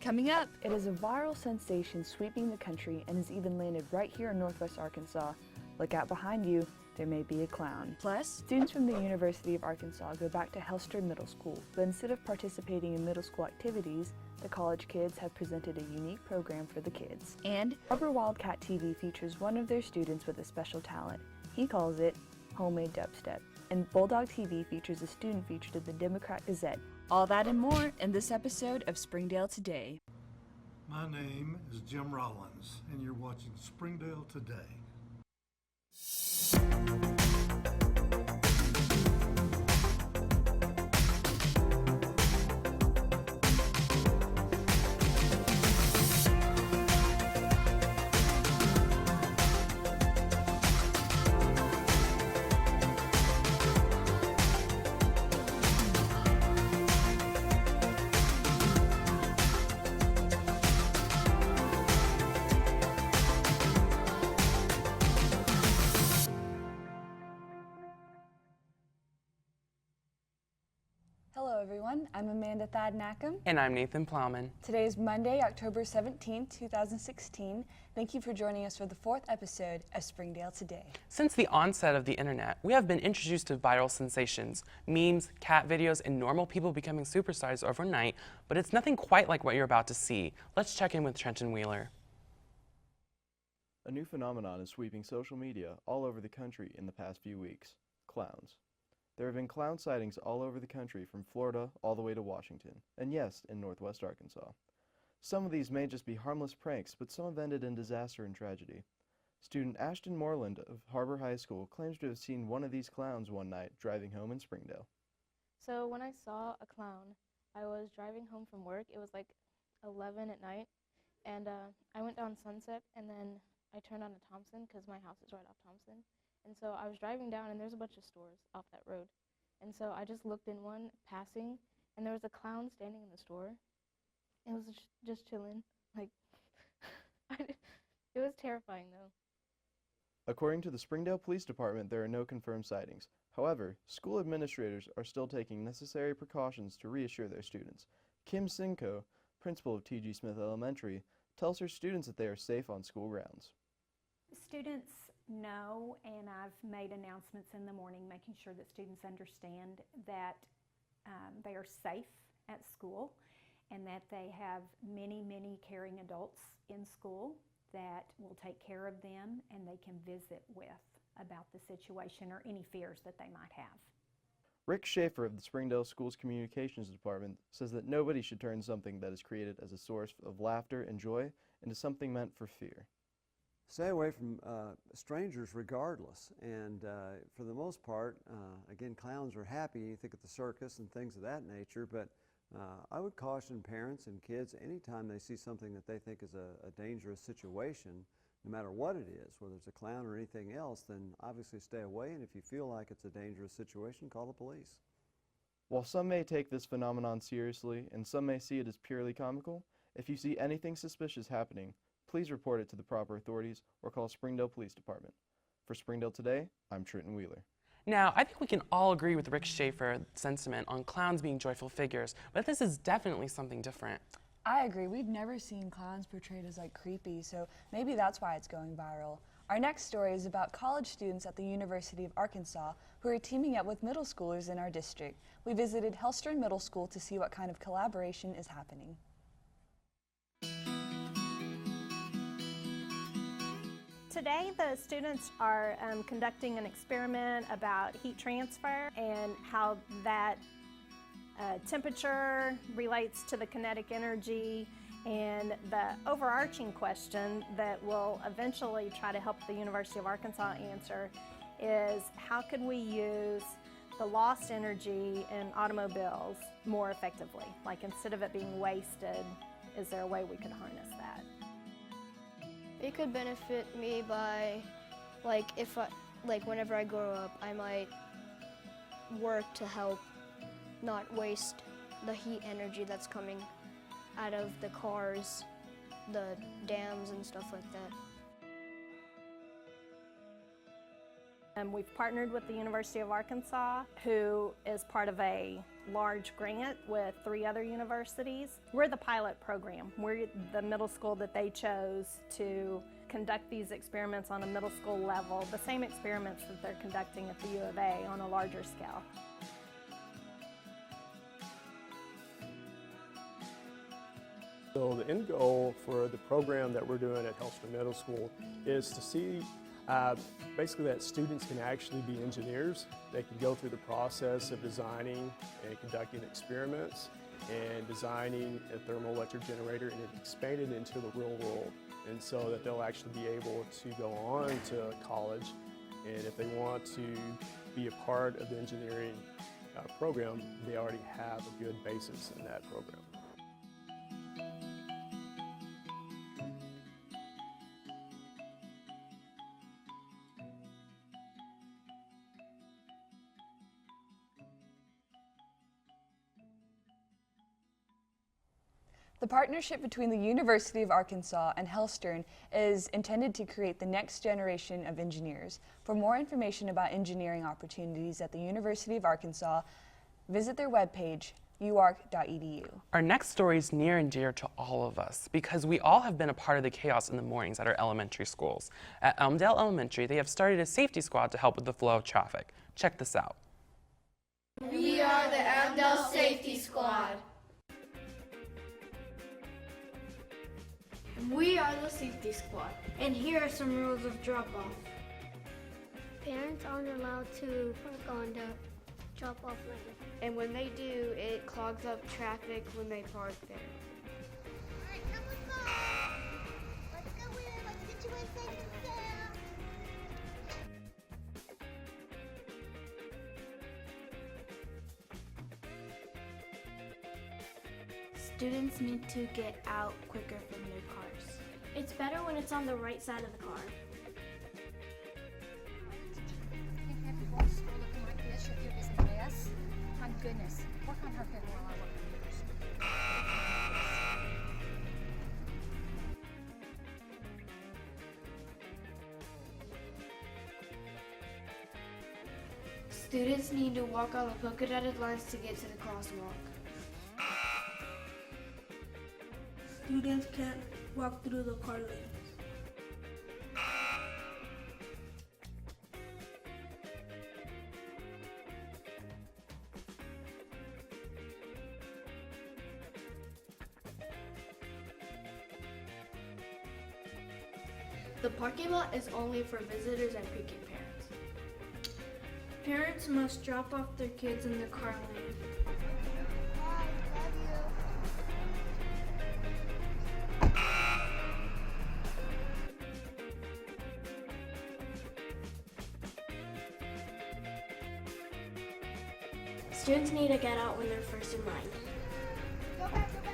Coming up, It is a viral sensation sweeping the country and has even landed right here in Northwest Arkansas. Look out behind you, there may be a clown. plus, Students from the University of Arkansas go back to Elmdale Middle School, but instead of participating in middle school activities, the college kids have presented a unique program for the kids. and HAR-BER Wildcat TV features one of their students with a special talent. He calls it homemade dubstep. And Bulldog TV features a student featured in the Democrat Gazette. all that and more in this episode of Springdale Today. My name is Jim Rollins, and you're watching Springdale Today. Hello everyone, I'm Amanda Thadnackham. And I'm Nathan Plowman. Today is Monday, October 17, 2016. Thank you for joining us for the 4th episode of Springdale Today. Since the onset of the internet, we have been introduced to viral sensations, memes, cat videos, and normal people becoming superstars overnight, but it's nothing quite like what you're about to see. Let's check in with Trenton Wheeler. A new phenomenon is sweeping social media all over the country in the past few weeks: clowns. There have been clown sightings all over the country, from Florida all the way to Washington, and yes, in Northwest Arkansas. Some of these may just be harmless pranks, but some have ended in disaster and tragedy. Student Ashton Moreland of HAR-BER High School claims to have seen one of these clowns one night driving home in Springdale. So when I saw a clown, I was driving home from work. It was like 11 at night, and I went down Sunset, and then I turned onto Thompson because my house is right off Thompson. And so I was driving down, and there's a bunch of stores off that road. And so I just looked in one passing, and there was a clown standing in the store. It was just chilling. Like, it was terrifying, though. According to the Springdale Police Department, there are no confirmed sightings. However, school administrators are still taking necessary precautions to reassure their students. Kim Sinko, principal of T.G. Smith Elementary, tells her students that they are safe on school grounds. Students know, and I've made announcements in the morning making sure that students understand that they are safe at school and that they have many caring adults in school that will take care of them and they can visit with about the situation or any fears that they might have. Rick Schaefer of the Springdale Schools Communications Department says that nobody should turn something that is created as a source of laughter and joy into something meant for fear. Stay away from strangers regardless, and for the most part, again, clowns are happy. You think of the circus and things of that nature, but I would caution parents and kids anytime they see something that they think is a dangerous situation, no matter what it is, whether it's a clown or anything else, then obviously stay away, and if you feel like it's a dangerous situation, call the police. While some may take this phenomenon seriously and some may see it as purely comical, if you see anything suspicious happening, please report it to the proper authorities or call Springdale Police Department. For Springdale Today, I'm Trenton Wheeler. Now, I think we can all agree with Rick Schaefer's sentiment on clowns being joyful figures, but this is definitely something different. I agree. We've never seen clowns portrayed as like creepy, so maybe that's why it's going viral. Our next story is about college students at the University of Arkansas who are teaming up with middle schoolers in our district. We visited Elmdale Middle School to see what kind of collaboration is happening. Today, the students are conducting an experiment about heat transfer and how that temperature relates to the kinetic energy, and the overarching question that we'll eventually try to help the University of Arkansas answer is how could we use the lost energy in automobiles more effectively? Like, instead of it being wasted, is there a way we could harness that? It could benefit me by, whenever I grow up, I might work to help not waste the heat energy that's coming out of the cars, the dams and stuff like that. We've partnered with the University of Arkansas, who is part of a large grant with 3 other universities. We're the pilot program. We're the middle school that they chose to conduct these experiments on a middle school level, the same experiments that they're conducting at the U of A on a larger scale. So the end goal for the program that we're doing at Hellstrom Middle School is to see basically that students can actually be engineers. They can go through the process of designing and conducting experiments and designing a thermoelectric generator and expand it into the real world. And so that they'll actually be able to go on to college, and if they want to be a part of the engineering program, they already have a good basis in that program. The partnership between the University of Arkansas and Hellstrom is intended to create the next generation of engineers. For more information about engineering opportunities at the University of Arkansas, visit their webpage, uark.edu. Our next story is near and dear to all of us because we all have been a part of the chaos in the mornings at our elementary schools. At Elmdale Elementary, they have started a safety squad to help with the flow of traffic. Check this out. We are the Elmdale Safety Squad. We are the safety squad, and here are some rules of drop-off. Parents aren't allowed to park on the drop-off lane. And when they do, it clogs up traffic when they park there. All right, come let's go. Let's go in. Let's get you in safe and sound. Students need to get out quicker from their cars. It's better when it's on the right side of the car. Can't have you walk to school looking like this. Your hair is a mess. My goodness. Work on her hair while I work on yours. Students need to walk on the polka dotted lines to get to the crosswalk. Students can't walk through the car lanes. The parking lot is only for visitors and pre-K parents. Parents must drop off their kids in the car lane. Students need to get out when they're first in line. Go back, go back.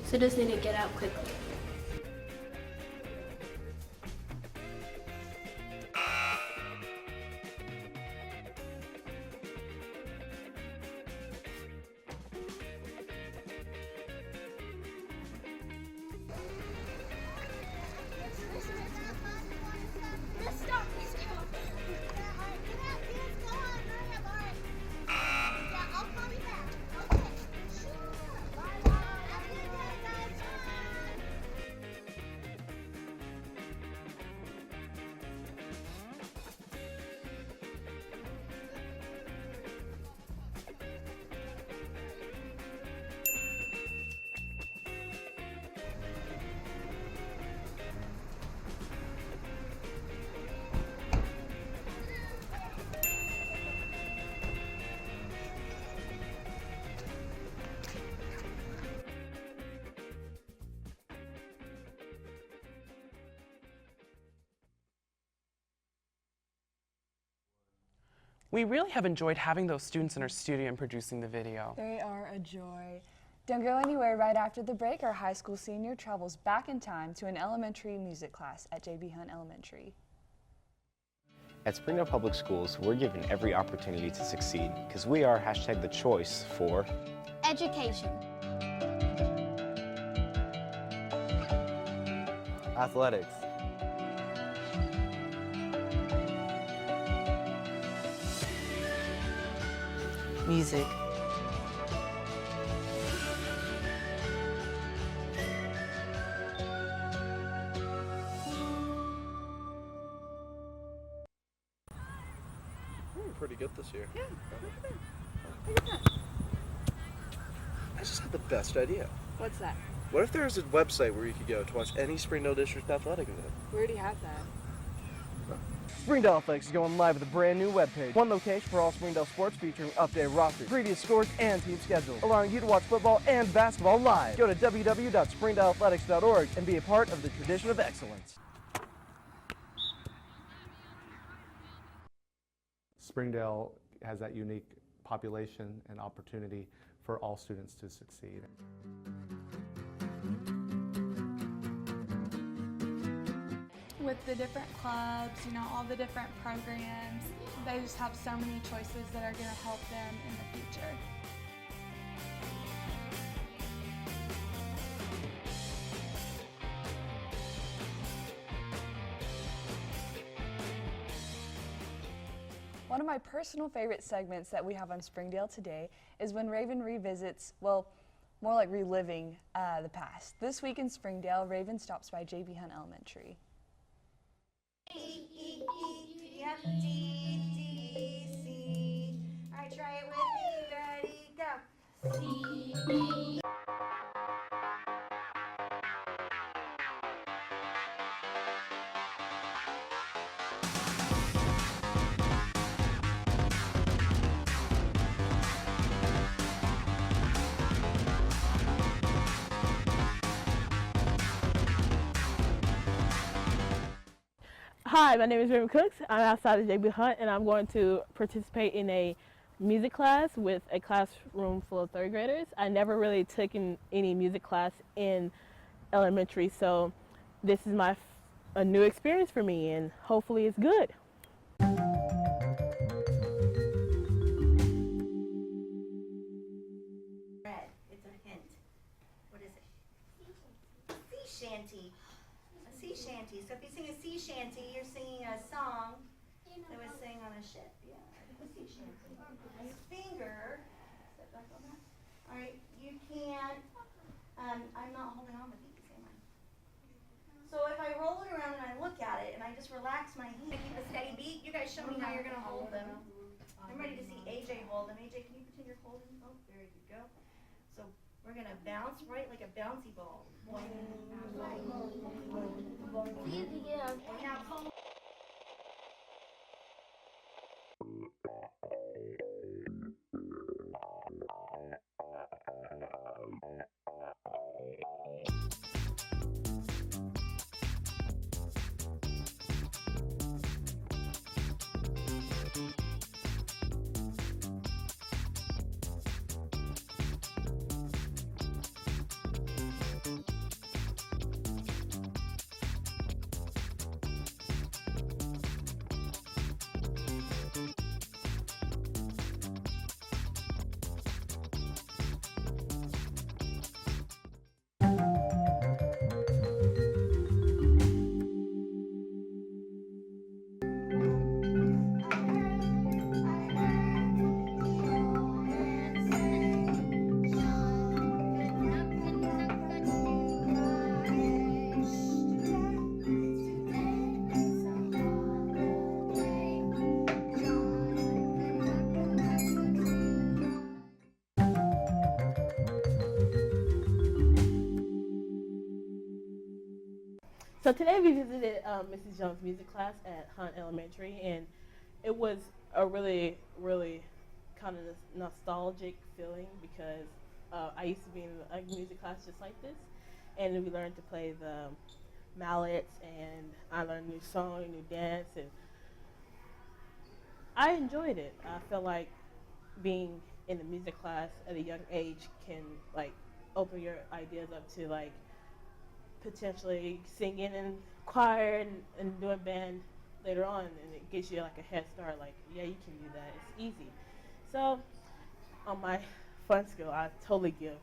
Students need to get out quickly. We really have enjoyed having those students in our studio and producing the video. They are a joy. Don't go anywhere. Right after the break, our high school senior travels back in time to an elementary music class at J.B. Hunt Elementary. At Springdale Public Schools, we're given every opportunity to succeed because we are #the choice for education. Athletics. Music. Pretty good this year. Yeah. I just had the best idea. What's that? What if there was a website where you could go to watch any Springdale District athletic event? We already have that. Springdale Athletics is going live with a brand new webpage. One location for all Springdale sports featuring updated rosters, previous scores, and team schedules, allowing you to watch football and basketball live. Go to www.springdaleathletics.org and be a part of the tradition of excellence. Springdale has that unique population and opportunity for all students to succeed. With the different clubs, you know, all the different programs, they just have so many choices that are going to help them in the future. One of my personal favorite segments that we have on Springdale Today is when Raven revisits, well, more like reliving the past. This week in Springdale, Raven stops by J.B. Hunt Elementary. Yep, D, D, C. All right, try it with me. Ready, go. C, D. Hi, my name is Raven Cooks. I'm outside of J.B. Hunt and I'm going to participate in a music class with a classroom full of third graders. I never really took any music class in elementary, so this is a new experience for me and hopefully it's good. Red, it's a hint. What is it? Sea shanty. A sea shanty. So if you sing a sea shanty, you're singing a song that was sang on a ship. Yeah, a sea shanty. Finger. Set back on that. All right, you can't. I'm not holding on with these, am I? So if I roll it around and I look at it and I just relax my hand, keep a steady beat. You guys show me how you're gonna hold them. I'm ready to see AJ hold them. AJ, can you pretend you're holding? Oh, there you go. So we're gonna bounce right like a bouncy ball. Yeah. Now hold. So today we visited Mrs. Young's music class at Hunt Elementary, and it was a really, really kind of nostalgic feeling because I used to be in a music class just like this, and we learned to play the mallets, and I learned a new song, a new dance, and I enjoyed it. I feel like being in the music class at a young age can like open your ideas up to like potentially singing in choir and doing band later on, and it gives you like a head start, like, yeah, you can do that, it's easy. So on my fun skill, I totally give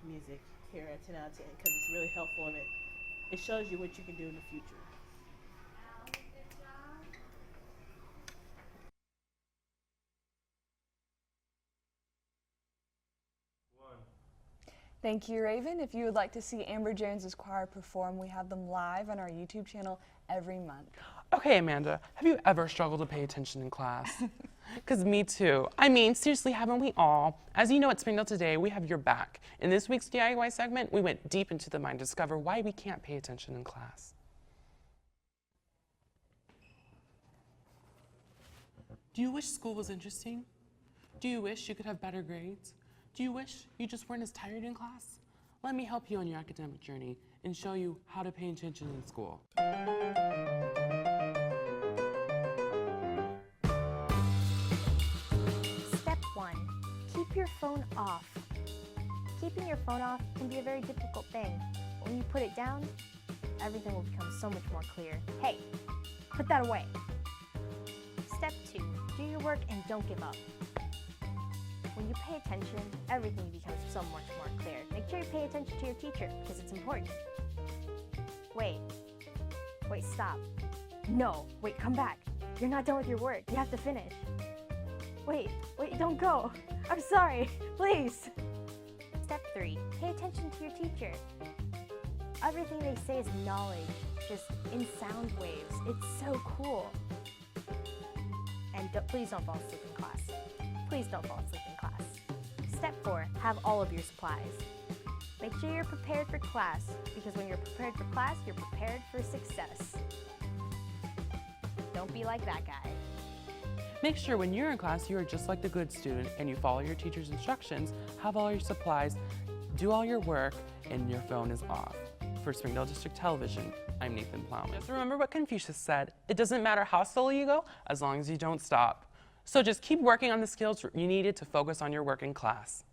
music here a 10 out of 10 because it's really helpful and it it shows you what you can do in the future. Thank you, Raven. If you would like to see Amber Jones's choir perform, we have them live on our YouTube channel every month. Okay, Amanda, have you ever struggled to pay attention in class? Because me too. I mean, seriously, haven't we all? As you know, at Springdale Today, we have your back. In this week's DIY segment, we went deep into the mind to discover why we can't pay attention in class. Do you wish school was interesting? Do you wish you could have better grades? Do you wish you just weren't as tired in class? Let me help you on your academic journey and show you how to pay attention in school. Step 1. Keep your phone off. Keeping your phone off can be a very difficult thing. When you put it down, everything will become so much more clear. Hey, put that away. Step 2. Do your work and don't give up. When you pay attention, everything becomes so much more clear. Make sure you pay attention to your teacher, because it's important. Wait, stop. No, wait, come back. You're not done with your work. You have to finish. Wait, don't go. I'm sorry, please. Step 3, pay attention to your teacher. Everything they say is knowledge, just in sound waves. It's so cool. And please don't fall asleep in class. Please don't fall asleep in class. Step 4, have all of your supplies. Make sure you're prepared for class, because when you're prepared for class, you're prepared for success. Don't be like that guy. Make sure when you're in class, you are just like the good student and you follow your teacher's instructions, have all your supplies, do all your work, and your phone is off. For Springdale District Television, I'm Nathan Plowman. Just remember what Confucius said, it doesn't matter how slowly you go, as long as you don't stop. So just keep working on the skills you needed to focus on your work in class.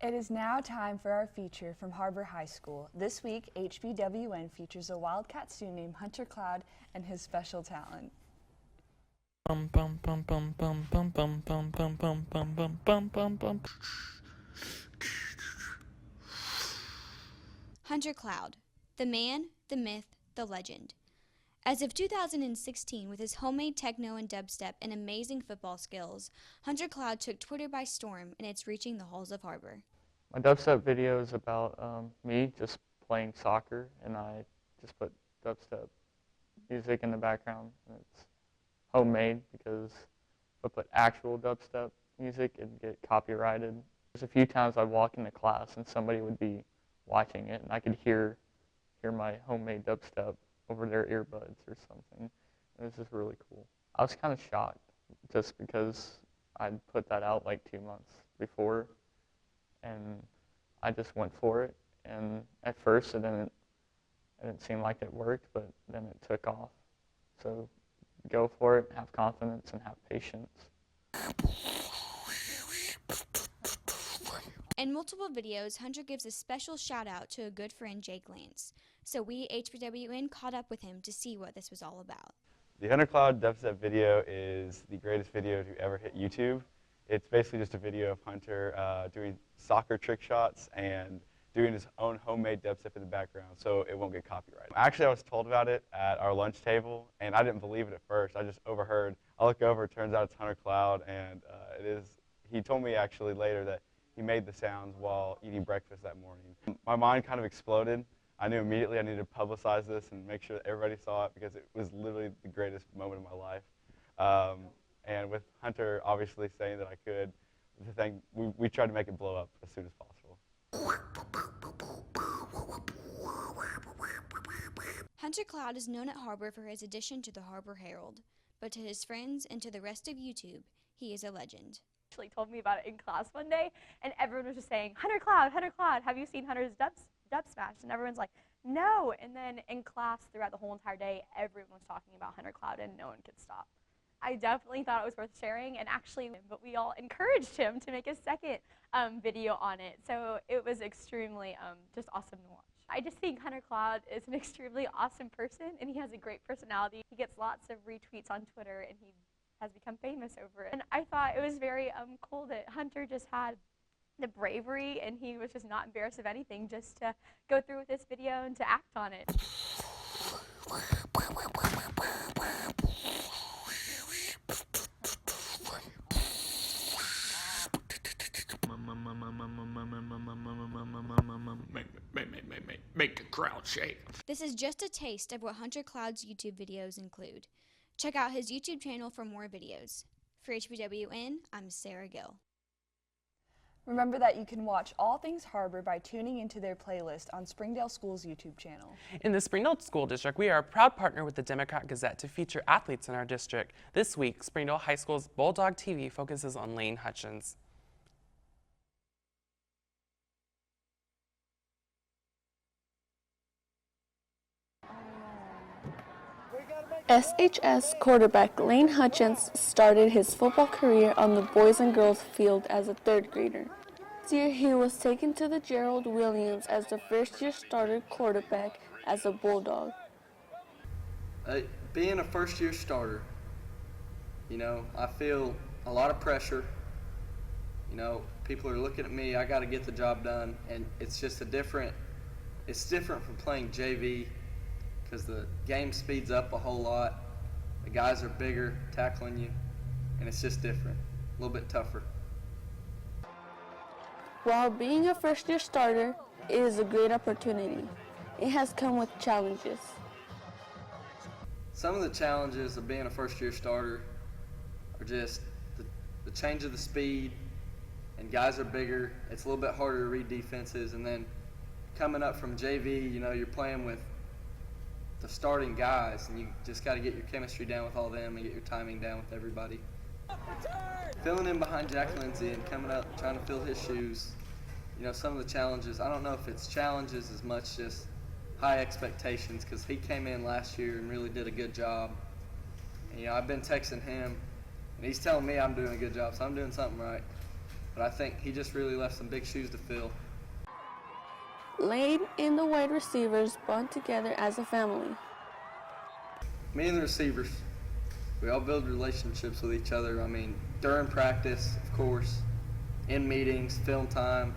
It is now time for our feature from HAR-BER High School. This week, HBWN features a Wildcat student named Hunter Cloud and his special talent. Hunter Cloud, the man, the myth, the legend. As of 2016, with his homemade techno and dubstep and amazing football skills, Hunter Cloud took Twitter by storm, and it's reaching the halls of HAR-BER. My dubstep video is about me just playing soccer, and I just put dubstep music in the background. And it's homemade because if I put actual dubstep music, it'd get copyrighted. There's a few times I'd walk into class and somebody would be watching it, and I could hear my homemade dubstep over their earbuds or something. It was just really cool. I was kind of shocked just because I'd put that out like 2 months before, and I just went for it. And at first it didn't seem like it worked, but then it took off. So go for it, have confidence, and have patience. In multiple videos, Hunter gives a special shout out to a good friend, Jake Lance. So we, HBWN, caught up with him to see what this was all about. The Hunter Cloud dubstep video is the greatest video to ever hit YouTube. It's basically just a video of Hunter doing soccer trick shots and doing his own homemade dubstep in the background, so it won't get copyrighted. Actually, I was told about it at our lunch table, and I didn't believe it at first. I just overheard. I look over, it turns out it's Hunter Cloud, and he told me actually later that he made the sounds while eating breakfast that morning. My mind kind of exploded. I knew immediately I needed to publicize this and make sure that everybody saw it because it was literally the greatest moment of my life. And with Hunter obviously saying that I could, the thing, we tried to make it blow up as soon as possible. Hunter Cloud is known at HAR-BER for his addition to the HAR-BER Herald, but to his friends and to the rest of YouTube, he is a legend. Actually told me about it in class one day, and everyone was just saying, Hunter Cloud, have you seen Hunter's dub smash? And everyone's like, no. And then in class throughout the whole entire day, everyone was talking about Hunter Cloud, and no one could stop. I definitely thought it was worth sharing, and actually, but we all encouraged him to make a second video on it. So it was extremely just awesome to watch. I just think Hunter Cloud is an extremely awesome person, and he has a great personality. He gets lots of retweets on Twitter, and he has become famous over it. And I thought it was very cool that Hunter just had the bravery, and he was just not embarrassed of anything, just to go through with this video and to act on it. Make the crowd shake. This is just a taste of what Hunter Cloud's YouTube videos include. Check out his YouTube channel for more videos. For HBWN, I'm Sarah Gill. Remember that you can watch all things HAR-BER by tuning into their playlist on Springdale School's YouTube channel. In the Springdale School District, we are a proud partner with the Democrat Gazette to feature athletes in our district. This week, Springdale High School's Bulldog TV focuses on Lane Hutchins. SHS quarterback Lane Hutchins started his football career on the boys and girls field as a third grader. This year he was taken to the Gerald Williams as the first-year starter quarterback as a Bulldog. Being a first-year starter, you know, I feel a lot of pressure. You know, people are looking at me, I got to get the job done, and it's just it's different from playing JV, because the game speeds up a whole lot. The guys are bigger, tackling you, and it's just different, a little bit tougher. While being a first-year starter, it is a great opportunity. It has come with challenges. Some of the challenges of being a first-year starter are just the change of the speed, and guys are bigger. It's a little bit harder to read defenses, and then coming up from JV, you know, you're playing with the starting guys, and you just got to get your chemistry down with all them and get your timing down with everybody. Filling in behind Jack Lindsay and coming up trying to fill his shoes, you know, some of the challenges, I don't know if it's challenges as much just high expectations, because he came in last year and really did a good job. And, you know, I've been texting him and he's telling me I'm doing a good job, so I'm doing something right. But I think he just really left some big shoes to fill. Lane and the wide receivers bond together as a family. Me and the receivers, we all build relationships with each other. I mean, during practice, of course, in meetings, film time,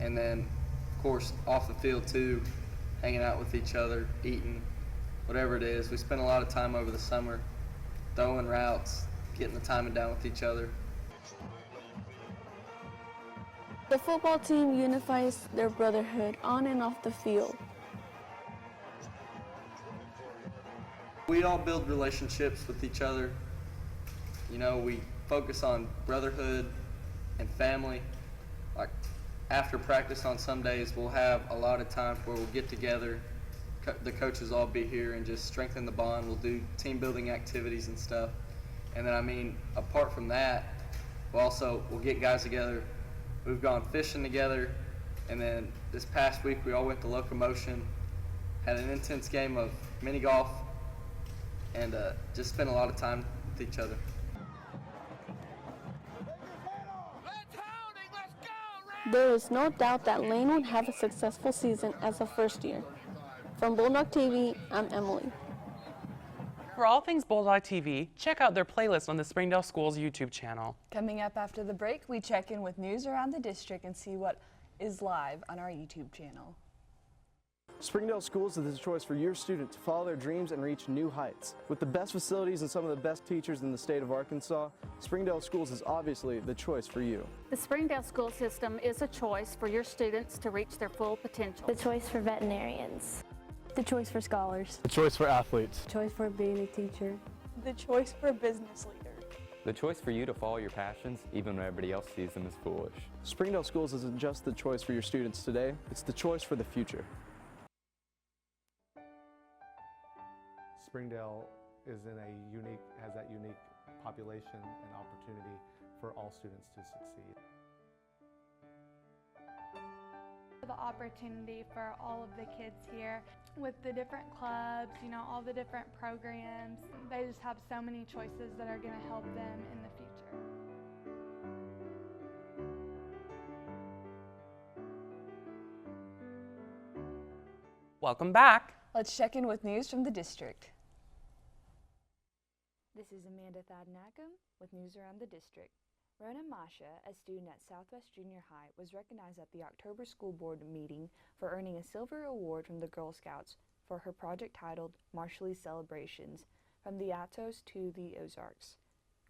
and then, of course, off the field too, hanging out with each other, eating, whatever it is. We spend a lot of time over the summer throwing routes, getting the timing down with each other. The football team unifies their brotherhood on and off the field. We all build relationships with each other. You know, we focus on brotherhood and family. Like after practice on some days, we'll have a lot of time where we'll get together. The coaches all be here and just strengthen the bond. We'll do team building activities and stuff. And then, I mean, apart from that, we'll get guys together. We've gone fishing together, and then this past week we all went to Locomotion, had an intense game of mini golf, and just spent a lot of time with each other. There is no doubt that Lane would have a successful season as a first year. From Bulldog TV, I'm Emily. For all things Bulldog TV, check out their playlist on the Springdale School's YouTube channel. Coming up after the break, we check in with news around the district and see what is live on our YouTube channel. Springdale Schools is the choice for your student to follow their dreams and reach new heights. With the best facilities and some of the best teachers in the state of Arkansas, Springdale Schools is obviously the choice for you. The Springdale school system is a choice for your students to reach their full potential. The choice for veterinarians. The choice for scholars. The choice for athletes. The choice for being a teacher. The choice for a business leader. The choice for you to follow your passions even when everybody else sees them as foolish. Springdale Schools isn't just the choice for your students today, it's the choice for the future. Springdale has that unique population and opportunity for all students to succeed. The opportunity for all of the kids here with the different clubs, you know, all the different programs. They just have so many choices that are going to help them in the future. Welcome back. Let's check in with news from the district. This is Amanda Thadnacum with news around the district. Rona Masha, a student at Southwest Junior High, was recognized at the October School Board meeting for earning a silver award from the Girl Scouts for her project titled Marshallese Celebrations, From the Atos to the Ozarks.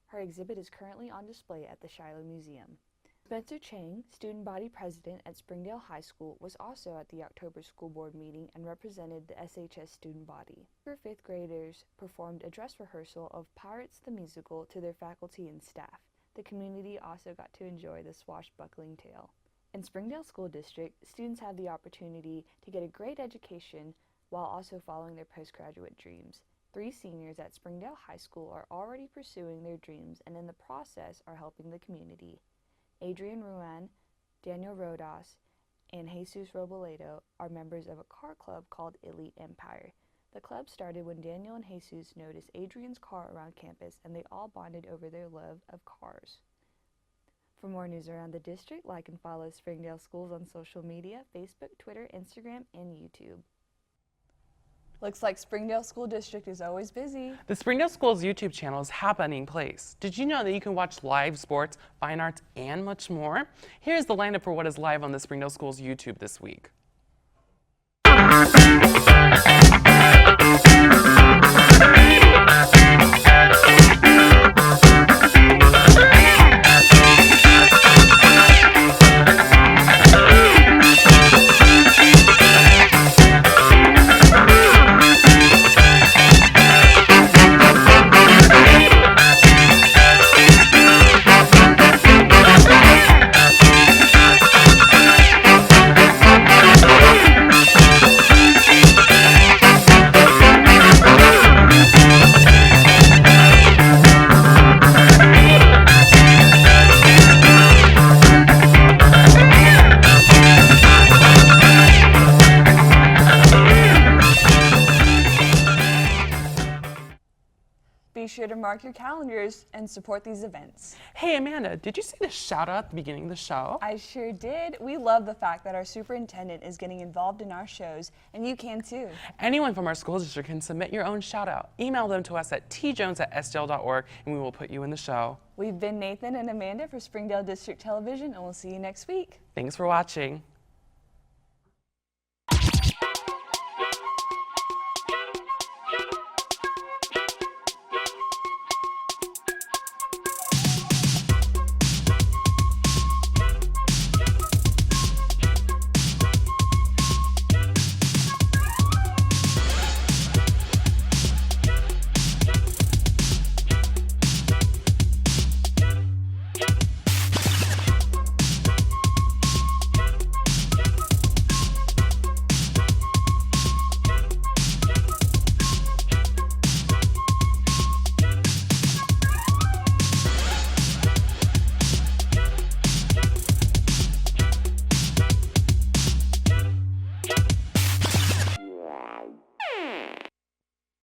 Her exhibit is currently on display at the Shiloh Museum. Spencer Chang, student body president at Springdale High School, was also at the October School Board meeting and represented the SHS student body. Her fifth graders performed a dress rehearsal of Pirates the Musical to their faculty and staff. The community also got to enjoy the swashbuckling tale. In Springdale School District, students have the opportunity to get a great education while also following their postgraduate dreams. 3 seniors at Springdale High School are already pursuing their dreams and in the process are helping the community. Adrian Ruan, Daniel Rodas, and Jesus Robledo are members of a car club called Elite Empire. The club started when Daniel and Jesus noticed Adrian's car around campus and they all bonded over their love of cars. For more news around the district, like and follow Springdale Schools on social media, Facebook, Twitter, Instagram, and YouTube. Looks like Springdale School District is always busy. The Springdale Schools YouTube channel is a happening place. Did you know that you can watch live sports, fine arts, and much more? Here's the lineup for what is live on the Springdale Schools YouTube this week. Be sure to mark your calendars and support these events. Hey Amanda, did you see the shout out at the beginning of the show? I sure did. We love the fact that our superintendent is getting involved in our shows, and you can too. Anyone from our school district can submit your own shout out. Email them to us at tjones@sdl.org and we will put you in the show. We've been Nathan and Amanda for Springdale District Television, and we'll see you next week. Thanks for watching.